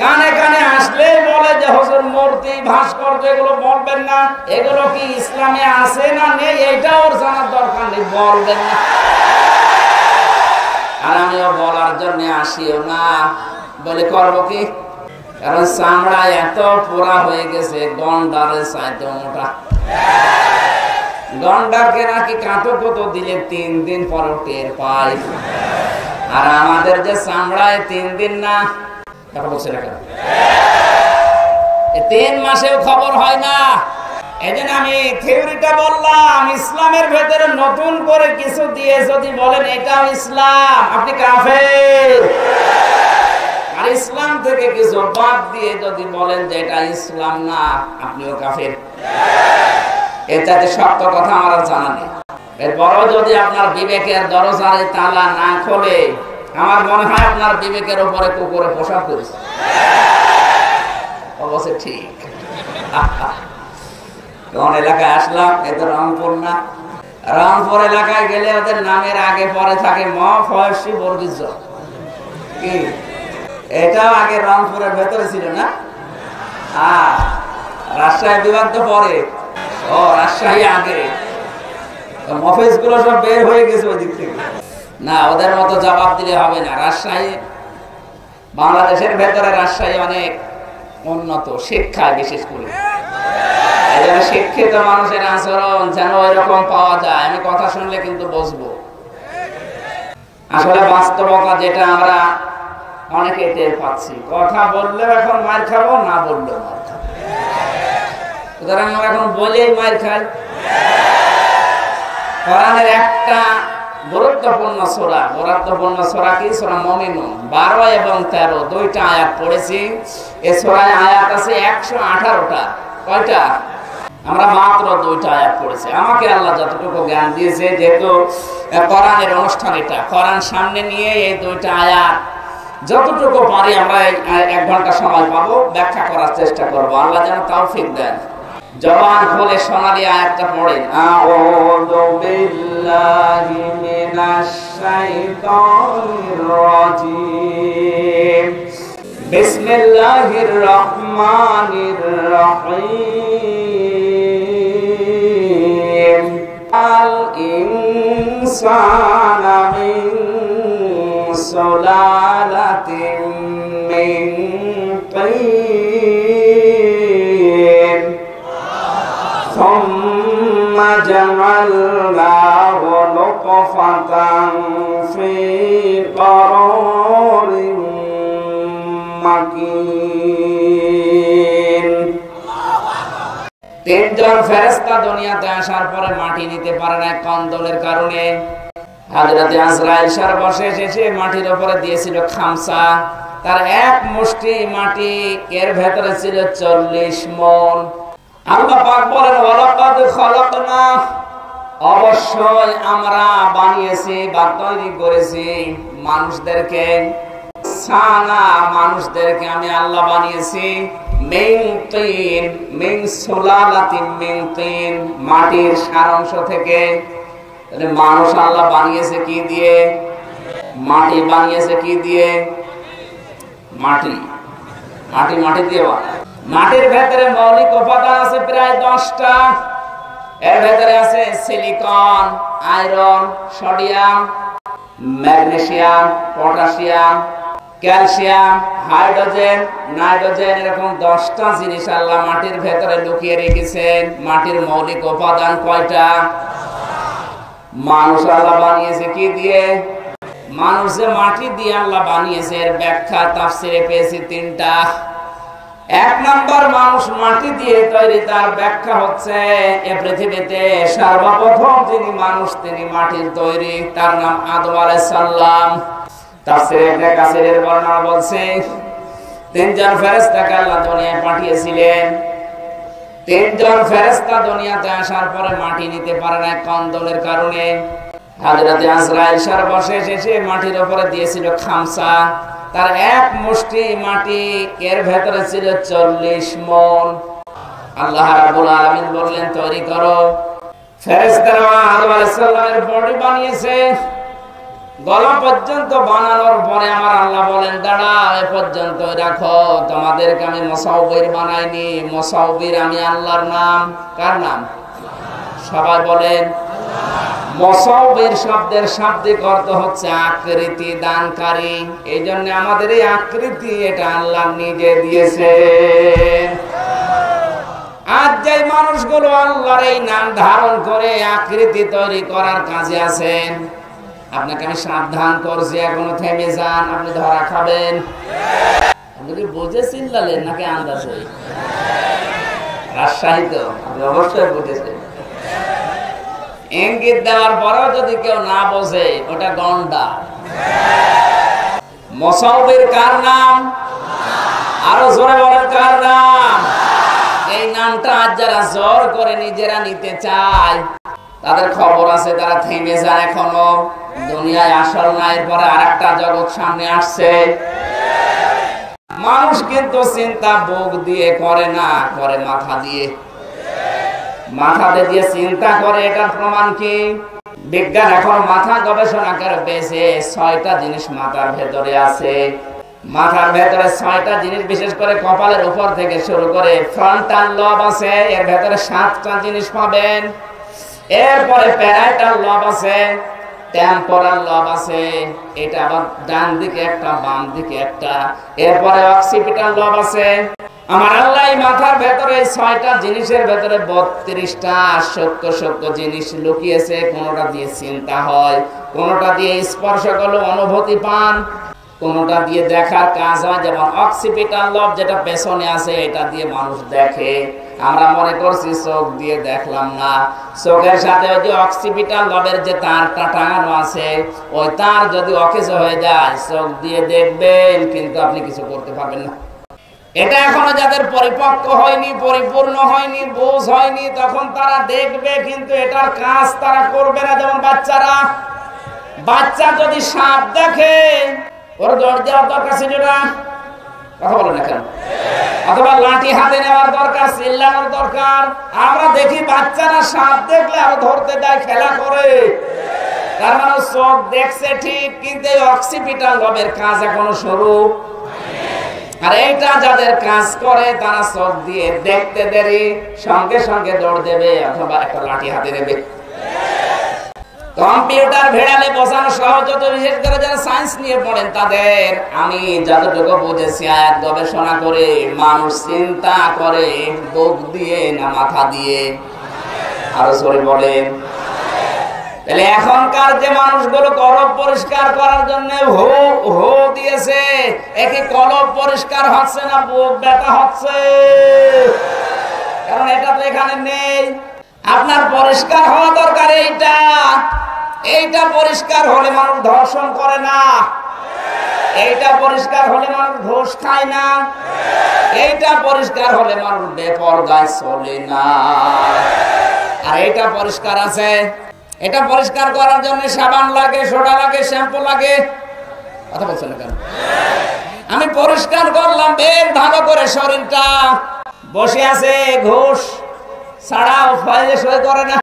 কানে কানে আসলে বলে যে হুজুর মূর্তি ভাস্কর্য এগুলো বলবেন না, এগুলো কি ইসলামে আছে না নেই এটা ওর জানার দরকার নেই, বলবেন না। আর আমিও বলার জন্য আসিও না, বলে করবো কি? কারণ চামড়া এত পোড়া হয়ে গেছে, গন্ডারের চাইতে মোটা। গন্ডারকে নাকি কাঁটো কতো দিলে 3 দিন পর টের পায়, আর আমাদের যে চামড়ায় 3 দিন না, 3 মাসেও খবর হয় না। এজন্য আমি থিওরিটা বললাম, ইসলামের ভেতরে নতুন করে কিছু দিয়ে যদি বলেন এটাও ইসলাম, আপনি কাফের। আর ইসলাম থেকে কিছু বাদ দিয়ে যদি বলেন যে এটা ইসলাম না, আপনিও কাফের। এটাতে সত্য কথা আমার জানা নেই। এরপরও যদি আপনার বিবেকের দরজারে তালা না খোলে, আমার মনে হয় আপনার বিবেকের উপরে কুকুরে পোশাক করেছে। অবশ্য ঠিক। কোন এলাকায় আসলাম, এটা রংপুর না? রংপুর এলাকায় গেলে ওদের নামের আগে পরে থাকে ম ফয়সী বর্গিজ। কি এটাও আগে রংপুরের ভেতরে ছিল না? রাজশাহী বিভাগ তো পরে। ও রাজশাহী আগে, মফেজ গুলো সব বের হয়ে গেছে ওই দিক থেকে। না, ওদের মতো জবাব দিলে হবে না। রাজশাহী, বাংলাদেশের ভেতরে রাজশাহী অনেক উন্নত শিক্ষায়, বিশেষ করে শিক্ষিত মানুষের আচরণ যেন ওইরকম পাওয়া যায়। আমি কথা শুনলে কিন্তু বুঝবো আসলে বাস্তবতা যেটা আমরা অনেকে টের পাচ্ছি। কথা বললেও এখন মার খাবো, না বললেও মার খাবো। সুতরাং আমরা এখন বলেই মার খাই। কোরআনের একটা গুরুত্বপূর্ণ সূরা কি? সূরা মুমিনুন 12 এবং 13 দুইটা আয়াত পড়েছি। এই সূরায় আয়াত আছে 118টা। কয়টা? আমরা মাত্র 2টা আয়াত পড়েছি। আমাকে আল্লাহ যতটুকু জ্ঞান দিয়েছে, যেহেতু কোরআনের অনুষ্ঠান, এটা কোরআন সামনে নিয়ে এই 2টা আয়াত যতটুকু পারি আমরা 1 ঘন্টা সময় পাবো, ব্যাখ্যা করার চেষ্টা করবো। আল্লাহ যেন তৌফিক দেন। জবান খুলে সোনালী আয়াতটা পড়েন। আউযু বিল্লাহি মিনাশ শাইতানির রাজীম। বিসমিল্লাহির রহমানির রহিম। আল ইনসানা মিন সুলালাতিন মিন তিন ثم جعلناه نطفة في قرار مكين। 3জন ফেরেশতা দুনিয়াতে আসার পরে মাটি নিতে পারে না কন্দলের কারণে। হযরত আজরাইল সর্বশেষ এসে মাটির উপরে দিয়েছিল খামসা। তার 1 মুষ্টি মাটি, এর ভেতরে ছিল 40 মণ। আল্লাহ পাক বলেন, ওয়ালাকাদ খালাকনা, অবশ্যই আমরা বানিয়েছি বা তৈরি করেছি মানুষদেরকে। সানা, মানুষদেরকে আমি আল্লাহ বানিয়েছি মিন তিন, মিন সুলালাতিন মিন তিন, মাটির সারাংশ থেকে। তাহলে মানুষ আল্লাহ বানিয়েছে কি দিয়ে? মাটি বানিয়েছে কি দিয়ে? মাটি দিয়ে বানায়। মাটির ভেতরে মৌলিক উপাদান আছে প্রায় 10টা। এর ভেতরে আছে silicon, iron, sodium, magnesium, potassium, calcium, hydrogen, nitrogen, এরকম 10টা জিনিস আল্লাহ মাটির ভেতরে লুকিয়ে রেখেছেন। মাটির মৌলিক উপাদান কয়টা? মানুষ আল্লাহ বানিয়েছে কি দিয়ে? মানুষ যে মাটি দিয়ে আল্লাহ বানিয়েছে, এর ব্যাখ্যা তাফসিরে পেয়েছি 3টা। 1 নম্বর, মানুষ মাটি দিয়ে তৈরি। তার ব্যাখ্যা হচ্ছে, এই পৃথিবীতে সর্বপ্রথম যিনি মানুষ, তিনি মাটির তৈরি। তার নাম আদম আলাইহিস সালাম। তাফসিরে ইবনে কাসিরের বর্ণনা বলছে, 3জন ফেরেশতাকে আল্লাহ দুনিয়ায় পাঠিয়েছিলেন। 3জন ফেরেশতা দুনিয়াতে আসার পরে মাটি নিতে পারে না কন্দলের কারণে। হযরত আজরাইল সর্বশেষ এসে মাটির উপরে দিয়েছিল খামসা। তার 1 মুষ্টি মাটি, এর ভেতরে ছিল 40 মণ। আল্লাহ রাব্বুল আলামিন বললেন, তৈরি করো। ফেরেশতারা আদম আলাইহিস সালামের বডি বানিয়েছে। গলা পর্যন্ত বানানোর পরে আমার আল্লাহ বলেন দাঁড়াও, এ পর্যন্ত রাখো, তোমাদেরকে আমি মুসাউবির বানাইনি। মুসাউবির আমি আল্লাহর নাম। কার নাম? সবাই বলেন মুসাউবির শব্দের শাব্দিক অর্থ হচ্ছে আকৃতি দানকারী। এই জন্য আমাদের এই আকৃতি এটা আল্লাহ নিজে দিয়েছেন। আজ যে মানুষগুলো আল্লাহর এই নাম ধারণ করে আকৃতি তৈরি করার কাজে আছেন, আপনাকে আমি সাবধান করছি, এখনো থেমে যান, আপনি ধরা খাবেন। আপনি কি বুঝে চিল্লালেন নাকি আন্দাজে? রাজশাহী তো আপনি অবশ্যই বুঝেছেন। ইঙ্গিত দেওয়ার পরেও যদি কেউ না বোঝে, ওটা গন্ডা। মুসাউবির কার নাম? আরো জোরে বলেন কার নাম? এই নামটা আজ যারা জোর করে নিজেরা নিতে চায়, তাদের খবর আছে, তারা থেমে যায় এখনো। দুনিয়ায় আসল না, এরপরে আরেকটা জগৎ সামনে আসছে। মানুষ কিন্তু চিন্তা বুক দিয়ে করে না, করে মাথা দিয়ে। মাথাতে দিয়ে চিন্তা করে, এটার প্রমাণ কি? বিজ্ঞান এখন মাথা গবেষণা করে পেয়েছে 6টা জিনিস মাথার ভেতরে আছে। মাথার ভেতরে 6টা জিনিস, বিশেষ করে কপালের উপর থেকে শুরু করে ফ্রন্টাল লব আছে, এর ভেতরে 7টা জিনিস পাবেন। এরপরে প্যারাইটাল লব আছে, টেম্পোরাল লব আছে, এটা আবার ডান দিকে একটা, বাম দিকে একটা। এরপরে অক্সিপিটাল লব আছে। আমার আল্লাহ মাথার ভেতরে 6টা জিনিসের ভেতরে 32টা সূক্ষ্ম জিনিস লুকিয়েছে। কোনটা দিয়ে চিন্তা হয়, কোনটা দিয়ে স্পর্শ করলে অনুভূতি পান, কোনটা দিয়ে দেখার কাজ হয়। যেমন অক্সিপিটাল লব যেটা পেছনে আছে, এটা দিয়ে মানুষ দেখে। আমরা মনে করছি চোখ দিয়ে দেখলাম না, চোখের সাথে ওই যে অক্সিপিটাল লবের যে তারটা টাঙানো আছে, ওই তার যদি অকেজ হয়ে যায়, চোখ দিয়ে দেখবেন কিন্তু আপনি কিছু করতে পারবেন না। এটা এখনো যাদের পরিপক্ক হয়নি, পরিপূর্ণ হয়নি, বোঝ হয়নি, তখন তারা দেখবে কিন্তু এটার কাজ তারা করবে না। যেমন বাচ্চা যদি সাপ দেখে, ওর দৌড় দেওয়ার দরকার ছিল না? কথা বলে না কেন? অথবা লাঠি হাতে নেওয়ার দরকার, চিল্লানোর দরকার? আমরা দেখি বাচ্চারা সাপ দেখলে আরো ধরতে দেয়, খেলা করে। তার মানে চোখ দেখছে ঠিক, কিন্তু এই অক্সিপিটাল লবের কাজ এখনো শুরু। আর এইটা যাদের কাজ করে, তারা চোখ দিয়ে দেখতে দেরি, সঙ্গে সঙ্গে দৌড় দেবে অথবা একটা লাঠি হাতে নেবে। কম্পিউটার ভেড়ালে বোঝানো সহজ হতো, বিশেষ করে যারা সায়েন্স নিয়ে পড়েন তাদের। আমি যতটুকু বুঝেছি আয়াত গবেষণা করে, মানুষ চিন্তা করে বুক দিয়ে না মাথা দিয়ে? আরো জোরে বলেন। তাহলে এখনকার যে মানুষগুলো কলব পরিষ্কার করার জন্য হো দিয়েছে, একে কলব পরিষ্কার হচ্ছে না, বুক ব্যথা হচ্ছে। কারণ এটা তো এখানে নেই। আপনার পরিষ্কার হওয়া দরকার এইটা পরিষ্কার হলে মানুষ ধর্ষণ করে না, এইটা পরিষ্কার হলে মানুষ ঘুষ খায় না, এইটা পরিষ্কার হলে মানুষ বেপরদায় চলে না। আর এইটা পরিষ্কার আছে। এটা পরিষ্কার করার জন্য সাবান লাগে, সোডা লাগে, শ্যাম্পু লাগে। কথা বলছেন না কেন? আমি পরিষ্কার করলাম বেশ ভালো করে শরীরটা, বসে আছে ঘুষ ছাড়াও ফাইলে সই করে না।